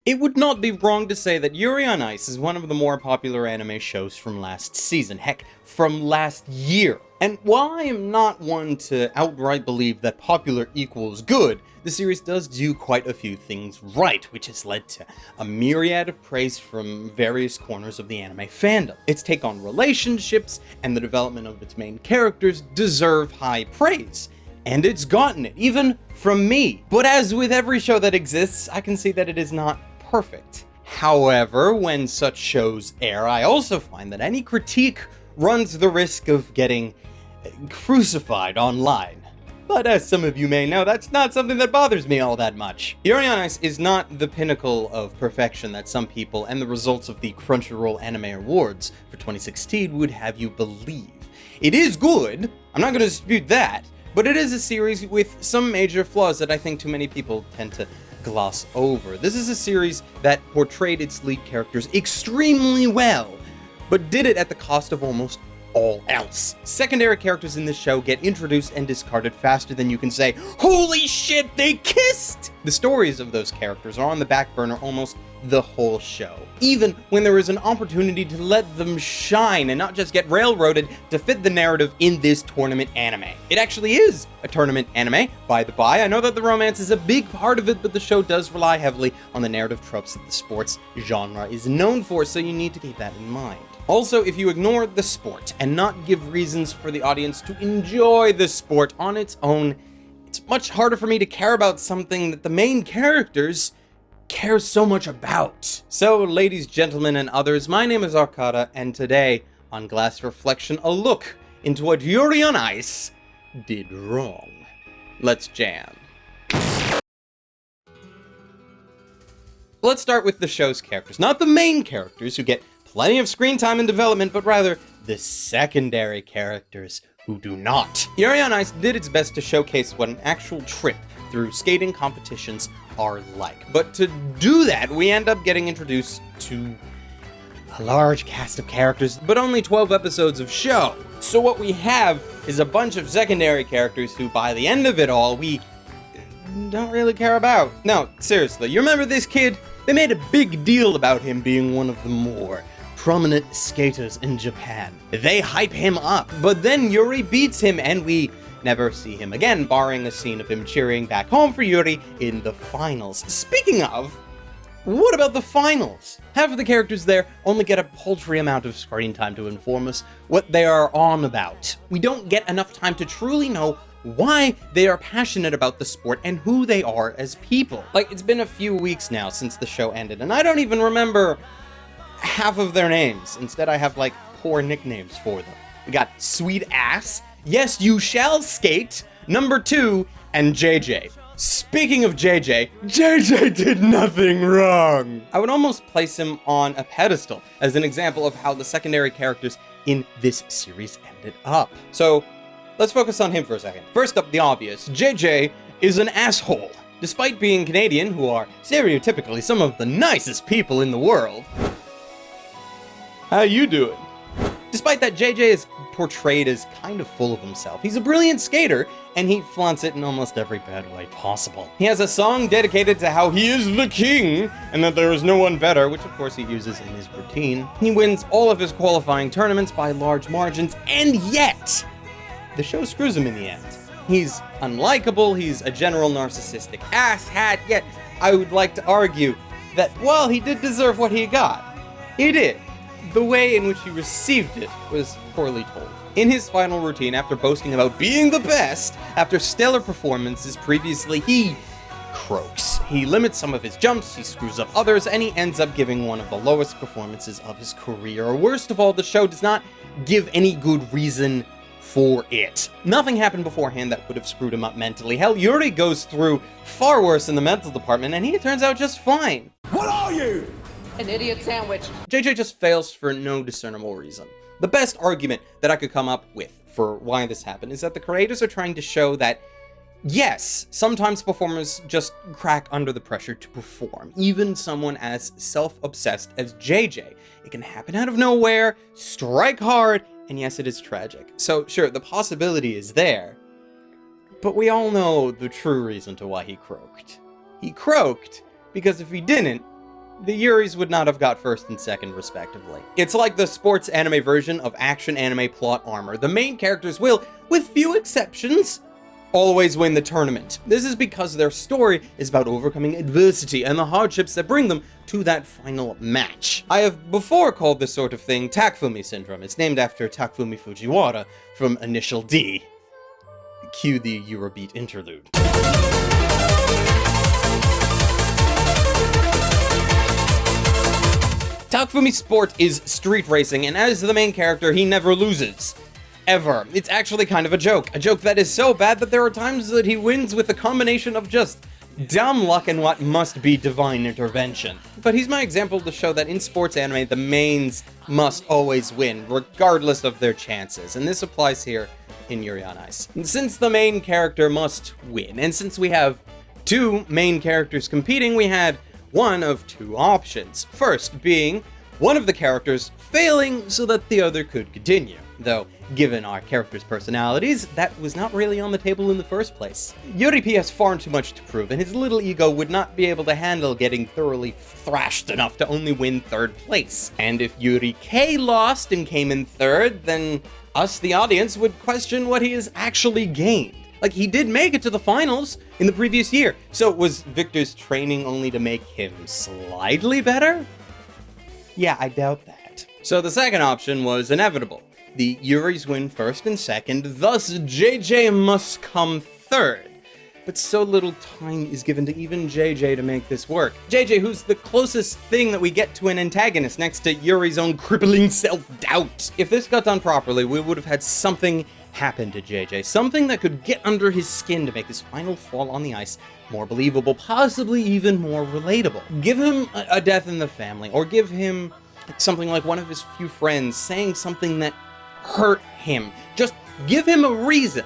It would not be wrong to say that Yuri on Ice is one of the more popular anime shows from last season, heck, from last year. And while I am not one to outright believe that popular equals good, the series does do quite a few things right, which has led to a myriad of praise from various corners of the anime fandom. Its take on relationships and the development of its main characters deserve high praise. And it's gotten it, even from me. But as with every show that exists, I can see that it is not perfect. However, when such shows air, I also find that any critique runs the risk of getting crucified online. But as some of you may know, that's not something that bothers me all that much. Yuri on Ice is not the pinnacle of perfection that some people and the results of the Crunchyroll Anime Awards for 2016 would have you believe. It is good, I'm not going to dispute that, but it is a series with some major flaws that I think too many people tend to gloss over. This is a series that portrayed its lead characters extremely well, but did it at the cost of almost all else. Secondary characters in this show get introduced and discarded faster than you can say, "Holy shit, they kissed!" The stories of those characters are on the back burner almost the whole show, even when there is an opportunity to let them shine and not just get railroaded to fit the narrative in this tournament anime. It actually is a tournament anime, by the by. I know that the romance is a big part of it, but the show does rely heavily on the narrative tropes that the sports genre is known for, so you need to keep that in mind. Also, if you ignore the sport and not give reasons for the audience to enjoy the sport on its own, it's much harder for me to care about something that the main characters care so much about. So, ladies, gentlemen, and others, my name is Arcada, and today, on Glass Reflection, a look into what Yuri on Ice did wrong. Let's jam. Let's start with the show's characters, not the main characters who get plenty of screen time and development, but rather the secondary characters who do not. Yuri on Ice did its best to showcase what an actual trip through skating competitions are like. But to do that, we end up getting introduced to a large cast of characters, but only 12 episodes of show. So what we have is a bunch of secondary characters who, by the end of it all, we don't really care about. No, seriously, you remember this kid? They made a big deal about him being one of the more prominent skaters in Japan. They hype him up, but then Yuri beats him and we never see him again, barring a scene of him cheering back home for Yuri in the finals. Speaking of, what about the finals? Half of the characters there only get a paltry amount of screen time to inform us what they are on about. We don't get enough time to truly know why they are passionate about the sport and who they are as people. Like, it's been a few weeks now since the show ended, and I don't even remember half of their names. Instead, I have, like, poor nicknames for them. We got Sweet Ass, Yes You Shall Skate, Number 2, and JJ. Speaking of JJ, JJ did nothing wrong! I would almost place him on a pedestal as an example of how the secondary characters in this series ended up. So, let's focus on him for a second. First up, the obvious. JJ is an asshole. Despite being Canadian, who are stereotypically some of the nicest people in the world. How you doing? Despite that, JJ is portrayed as kind of full of himself. He's a brilliant skater, and he flaunts it in almost every bad way possible. He has a song dedicated to how he is the king, and that there is no one better, which of course he uses in his routine. He wins all of his qualifying tournaments by large margins, and yet the show screws him in the end. He's unlikable, he's a general narcissistic asshat, yet I would like to argue that while he did deserve what he got, he did. The way in which he received it was poorly told. In his final routine, after boasting about being the best, after stellar performances previously, he croaks. He limits some of his jumps, he screws up others, and he ends up giving one of the lowest performances of his career. Worst of all, the show does not give any good reason for it. Nothing happened beforehand that would have screwed him up mentally. Hell, Yuri goes through far worse in the mental department, and he turns out just fine. What are you? An idiot sandwich. JJ just fails for no discernible reason. The best argument that I could come up with for why this happened is that the creators are trying to show that, yes, sometimes performers just crack under the pressure to perform. Even someone as self-obsessed as JJ. It can happen out of nowhere, strike hard, and yes, it is tragic. So sure, the possibility is there, but we all know the true reason to why he croaked. He croaked because if he didn't, the Yuris would not have got first and second, respectively. It's like the sports anime version of action anime plot armor. The main characters will, with few exceptions, always win the tournament. This is because their story is about overcoming adversity and the hardships that bring them to that final match. I have before called this sort of thing Takafumi syndrome. It's named after Takafumi Fujiwara from Initial D. Cue the Eurobeat interlude. Takufumi's sport is street racing, and as the main character, he never loses. Ever. It's actually kind of a joke that is so bad that there are times that he wins with a combination of just dumb luck and what must be divine intervention. But he's my example to show that in sports anime, the mains must always win, regardless of their chances, and this applies here in Yuri on Ice. Since the main character must win, and since we have two main characters competing, we had one of two options. First being one of the characters failing so that the other could continue. Though, given our characters' personalities, that was not really on the table in the first place. Yuri P has far too much to prove, and his little ego would not be able to handle getting thoroughly thrashed enough to only win third place. And if Yuri K lost and came in third, then us, the audience, would question what he has actually gained. Like, he did make it to the finals in the previous year, so was Victor's training only to make him slightly better? Yeah, I doubt that. So the second option was inevitable. The Yuris win first and second, thus JJ must come third. But so little time is given to even JJ to make this work. JJ, who's the closest thing that we get to an antagonist next to Yuri's own crippling self-doubt. If this got done properly, we would have had something happen to JJ. Something that could get under his skin to make his final fall on the ice more believable, possibly even more relatable. Give him a death in the family, or give him something like one of his few friends saying something that hurt him. Just give him a reason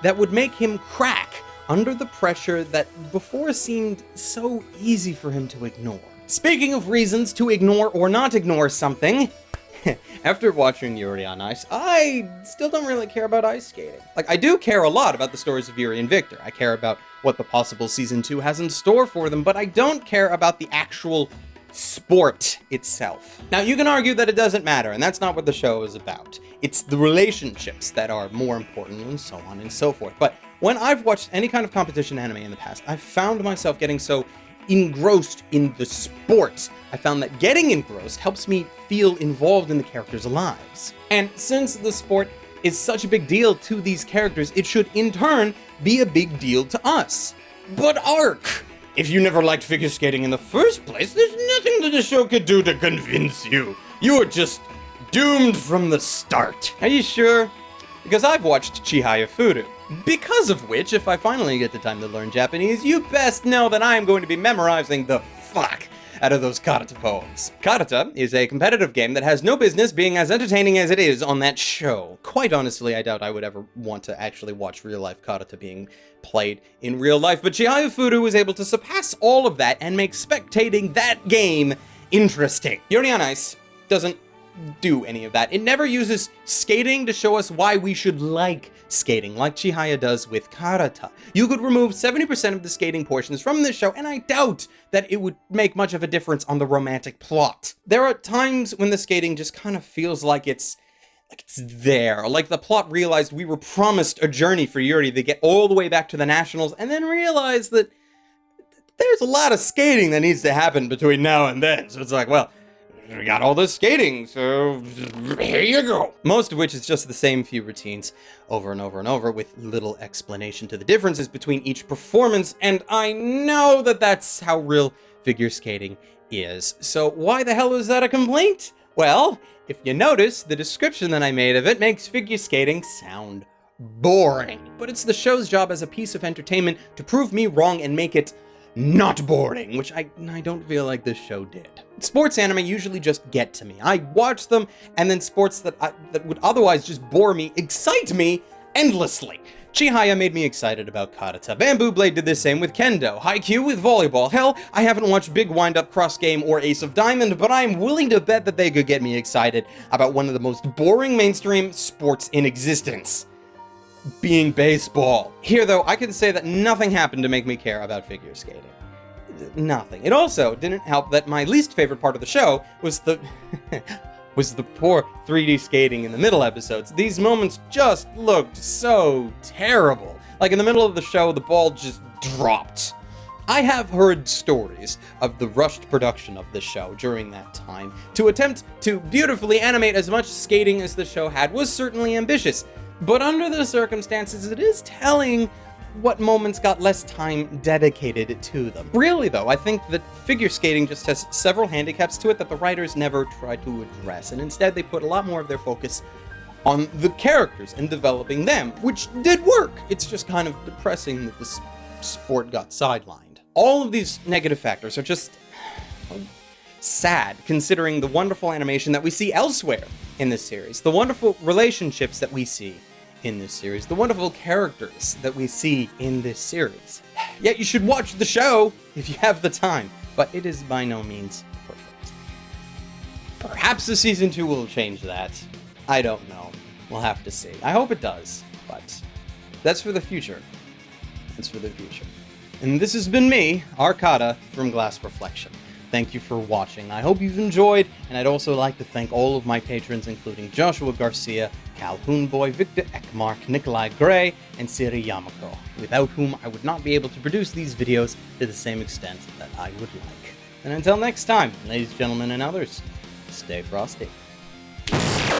that would make him crack under the pressure that before seemed so easy for him to ignore. Speaking of reasons to ignore or not ignore something, after watching Yuri on Ice, I still don't really care about ice skating. Like, I do care a lot about the stories of Yuri and Victor. I care about what the possible Season 2 has in store for them, but I don't care about the actual sport itself. Now, you can argue that it doesn't matter, and that's not what the show is about. It's the relationships that are more important, and so on and so forth. But when I've watched any kind of competition anime in the past, I've found myself getting so engrossed in the sport. I found that getting engrossed helps me feel involved in the characters' lives. And since the sport is such a big deal to these characters, it should in turn be a big deal to us. But Ark! If you never liked figure skating in the first place, there's nothing that the show could do to convince you. You were just doomed from the start. Are you sure? Because I've watched Chihaya Furu. Because of which, if I finally get the time to learn Japanese, you best know that I am going to be memorizing the fuck out of those karate poems. Karate is a competitive game that has no business being as entertaining as it is on that show. Quite honestly, I doubt I would ever want to actually watch real-life karate being played in real life, but Chihaya Furu was able to surpass all of that and make spectating that game interesting. Yuri on Ice doesn't do any of that. It never uses skating to show us why we should like skating, like Chihaya does with karate. You could remove 70% of the skating portions from this show, and I doubt that it would make much of a difference on the romantic plot. There are times when the skating just kind of feels like it's there. Like the plot realized we were promised a journey for Yuri to get all the way back to the Nationals, and then realized that there's a lot of skating that needs to happen between now and then. So it's like, well, we got all this skating, so here you go. Most of which is just the same few routines over and over and over with little explanation to the differences between each performance, and I know that that's how real figure skating is. So why the hell is that a complaint? Well, if you notice, the description that I made of it makes figure skating sound boring. But it's the show's job as a piece of entertainment to prove me wrong and make it not boring, which I don't feel like this show did. Sports anime usually just get to me. I watch them, and then sports that would otherwise just bore me excite me endlessly. Chihaya made me excited about karate. Bamboo Blade did the same with kendo. Haikyuu with volleyball. Hell, I haven't watched Big Wind-Up, Cross Game, or Ace of Diamond, but I'm willing to bet that they could get me excited about one of the most boring mainstream sports in existence. Being baseball. Here, though, I can say that nothing happened to make me care about figure skating. nothing. It also didn't help that my least favorite part of the show was the was the poor 3D skating in the middle episodes. These moments just looked so terrible. Like in the middle of the show, the ball just dropped. I have heard stories of the rushed production of the show during that time. To attempt to beautifully animate as much skating as the show had was certainly ambitious, but under the circumstances, it is telling what moments got less time dedicated to them. Really though, I think that figure skating just has several handicaps to it that the writers never tried to address, and instead they put a lot more of their focus on the characters and developing them, which did work. It's just kind of depressing that this sport got sidelined. All of these negative factors are just sad, considering the wonderful animation that we see elsewhere in this series, the wonderful relationships that we see in this series, the wonderful characters that we see in this series. Yet you should watch the show if you have the time, but it is by no means perfect. Perhaps the season 2 will change that. I don't know. We'll have to see. I hope it does, but that's for the future. That's for the future. And this has been me, Arcada, from Glass Reflection. Thank you for watching. I hope you've enjoyed, and I'd also like to thank all of my patrons, including Joshua Garcia, Calhoun Boy, Victor Ekmark, Nikolai Gray, and Siri Yamako, without whom I would not be able to produce these videos to the same extent that I would like. And until next time, ladies, gentlemen, and others, stay frosty.